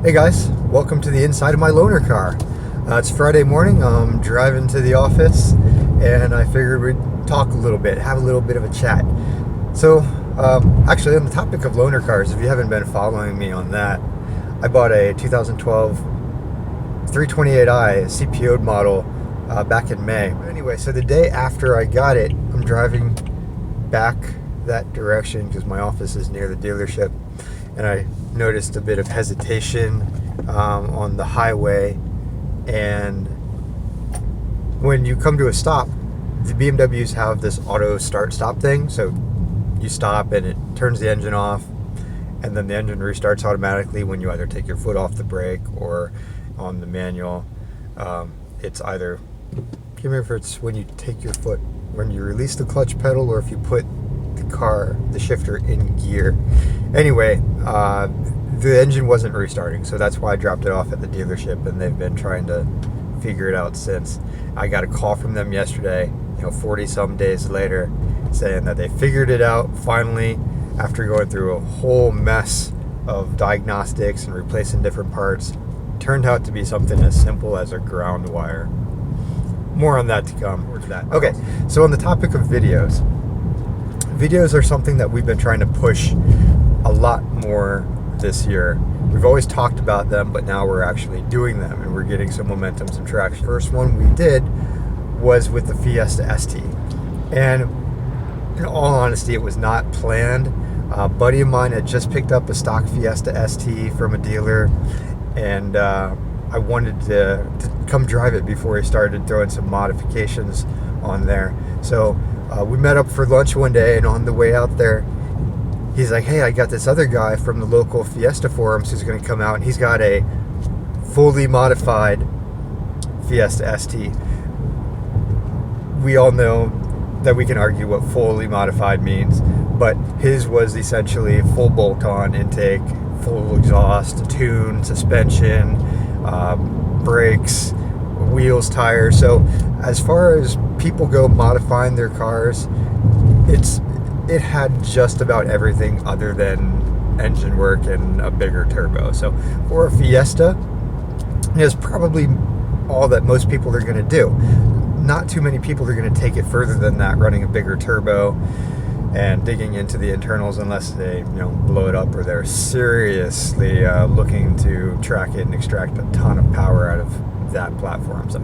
Hey guys, welcome to the inside of my loaner car. It's Friday morning, I'm driving to the office and I figured we'd talk a little bit, have a little bit of a chat. So, actually on the topic of loaner cars, if you haven't been following me on that, I bought a 2012 328i CPO'd model back in May. But anyway, so the day after I got it, I'm driving back that direction because my office is near the dealership, and I noticed a bit of hesitation on the highway. And when you come to a stop, the BMWs have this auto start-stop thing. So you stop and it turns the engine off, and then the engine restarts automatically when you either take your foot off the brake or on the manual. It's either, I can't remember if it's when you take your foot, when you release the clutch pedal, or if you put the shifter in gear. Anyway, the engine wasn't restarting, so that's why I dropped it off at the dealership, and they've been trying to figure it out since. I got a call from them yesterday, 40 some days later, saying that they figured it out finally after going through a whole mess of diagnostics and replacing different parts. It turned out to be something as simple as a ground wire. More on that to come. Okay, so on the topic of videos are something that we've been trying to push a lot more this year. We've always talked about them, but now we're actually doing them, and we're getting some momentum, some traction. First one we did was with the Fiesta ST, and in all honesty, it was not planned. A buddy of mine had just picked up a stock Fiesta ST from a dealer, and I wanted to come drive it before he started throwing some modifications on there. So we met up for lunch one day, and on the way out there, he's like, hey, I got this other guy from the local Fiesta forums who's going to come out, and he's got a fully modified Fiesta ST. We all know that we can argue what fully modified means, but his was essentially full bolt-on intake, full exhaust, tune, suspension, brakes, wheels, tires. So as far as people go modifying their cars, it had just about everything other than engine work and a bigger turbo. So for a Fiesta, it's probably all that most people are going to do. Not too many people are going to take it further than that, running a bigger turbo and digging into the internals, unless they blow it up or they're seriously looking to track it and extract a ton of power out of that platform. So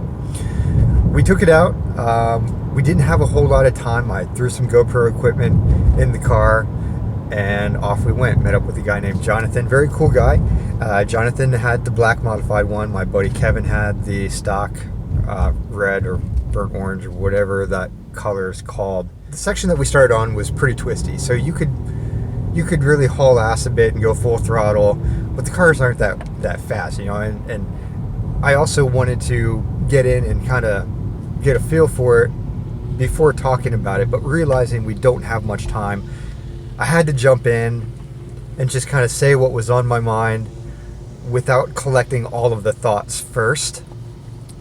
we took it out. We didn't have a whole lot of time. I threw some GoPro equipment in the car, and off we went. Met up with a guy named Jonathon. Very cool guy. Jonathon had the black modified one. My buddy Kevin had the stock red or burnt orange or whatever that color is called. The section that we started on was pretty twisty, so you could really haul ass a bit and go full throttle, but the cars aren't that fast, and I also wanted to get in and kind of get a feel for it before talking about it, but realizing we don't have much time, I had to jump in and just kind of say what was on my mind without collecting all of the thoughts first,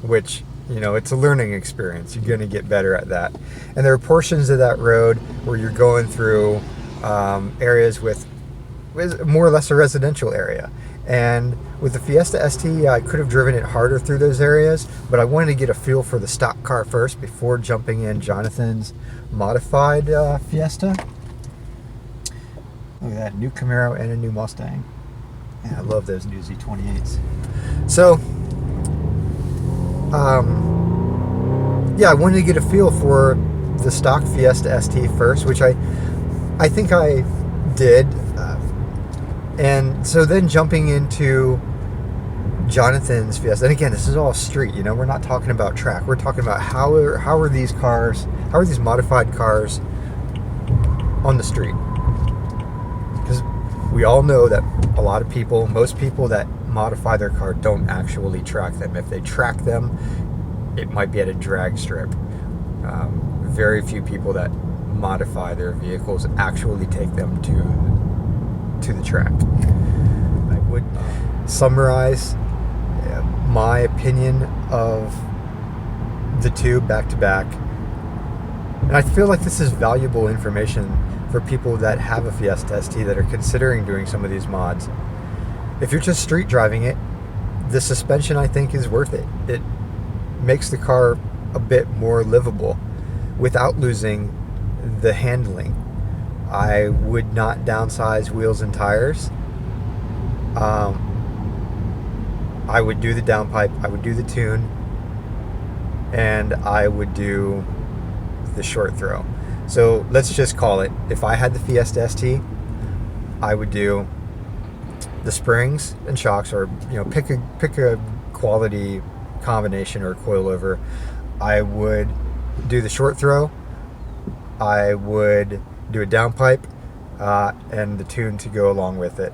which, it's a learning experience. You're going to get better at that. And there are portions of that road where you're going through areas with more or less a residential area. And with the Fiesta ST, I could have driven it harder through those areas, but I wanted to get a feel for the stock car first before jumping in Jonathon's modified Fiesta. Look at that, new Camaro and a new Mustang. Yeah, I love those new Z28s. So, yeah, I wanted to get a feel for the stock Fiesta ST first, which I think I did. And so then jumping into Jonathon's Fiesta, and again, this is all street, we're not talking about track. We're talking about how are these modified cars on the street? Because we all know that a lot of people, most people that modify their car don't actually track them. If they track them, it might be at a drag strip. Very few people that modify their vehicles actually take them to the track. I would summarize my opinion of the two back to back, and I feel like this is valuable information for people that have a Fiesta ST that are considering doing some of these mods. if you're just street driving it, the suspension, I think, is worth it. It makes the car a bit more livable without losing the handling. I would not downsize wheels and tires. I would do the downpipe, I would do the tune, and I would do the short throw. So let's just call it, if I had the Fiesta ST, I would do the springs and shocks, or pick a quality combination or coilover. I would do the short throw, I would do a downpipe, and the tune to go along with it.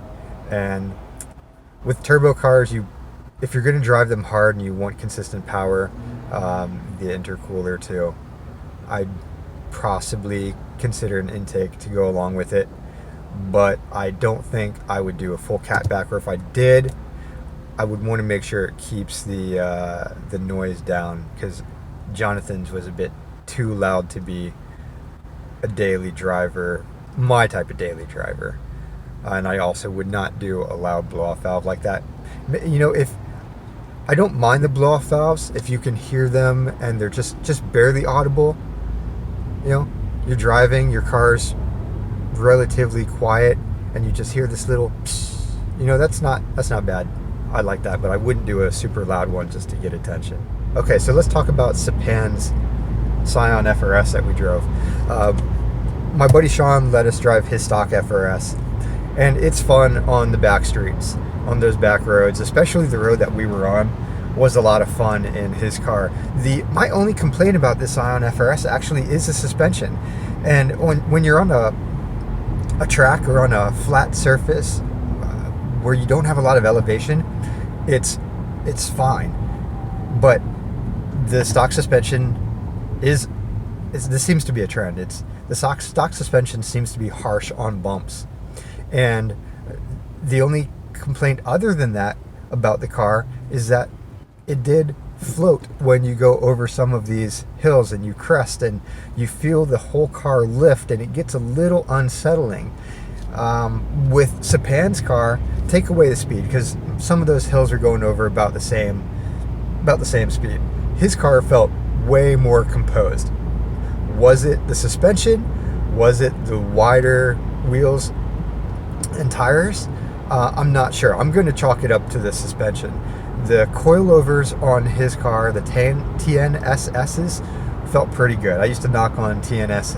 And with turbo cars, if you're going to drive them hard and you want consistent power, the intercooler too, I'd possibly consider an intake to go along with it. But I don't think I would do a full catback, or if I did, I would want to make sure it keeps the noise down, because Jonathon's was a bit too loud to be a daily driver, my type of daily driver. And I also would not do a loud blow-off valve like that. If I don't mind the blow-off valves, if you can hear them and they're just barely audible. You're driving, your car's relatively quiet, and you just hear this little psst, that's not bad. I like that, but I wouldn't do a super loud one just to get attention. Okay, so let's talk about Sapan's Scion FRS that we drove. My buddy Sean let us drive his stock FRS, and it's fun on the back streets, on those back roads, especially the road that we were on was a lot of fun in his car. My only complaint about this Scion FRS actually is the suspension. And when you're on a track or on a flat surface where you don't have a lot of elevation, it's fine. But the stock suspension this seems to be a trend. The stock suspension seems to be harsh on bumps. And the only complaint other than that about the car is that it did float when you go over some of these hills and you crest and you feel the whole car lift, and it gets a little unsettling. With Sapan's car, take away the speed, because some of those hills are going over about the same speed. His car felt way more composed. Was it the suspension? Was it the wider wheels and tires? I'm not sure. I'm going to chalk it up to the suspension. The coilovers on his car, the TNSS's, felt pretty good. I used to knock on TNs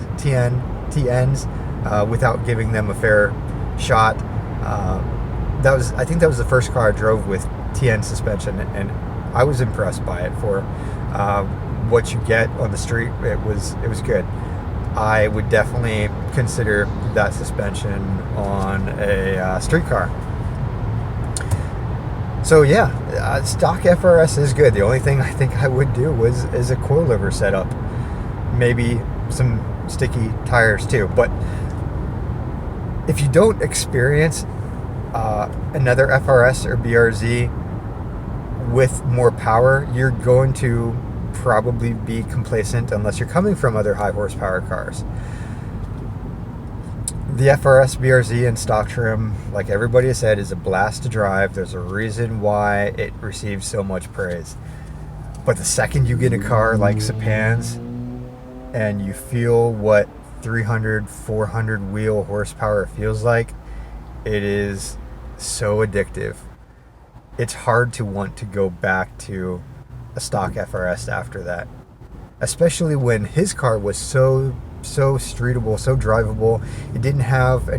without giving them a fair shot. I think that was the first car I drove with TN suspension, and I was impressed by it. For what you get on the street, it was good. I would definitely consider that suspension on a street car. So yeah, stock FRS is good. The only thing I think I would do is a coilover setup, maybe some sticky tires too. But if you don't experience another FRS or BRZ with more power, you're going to probably be complacent unless you're coming from other high horsepower cars. The FRS BRZ and stock trim, like everybody has said, is a blast to drive. There's a reason why it receives so much praise. But the second you get a car like Sapan's and you feel what 300, 400 wheel horsepower feels like, it is so addictive. It's hard to want to go back to a stock FRS after that, especially when his car was so streetable, so drivable. It didn't have any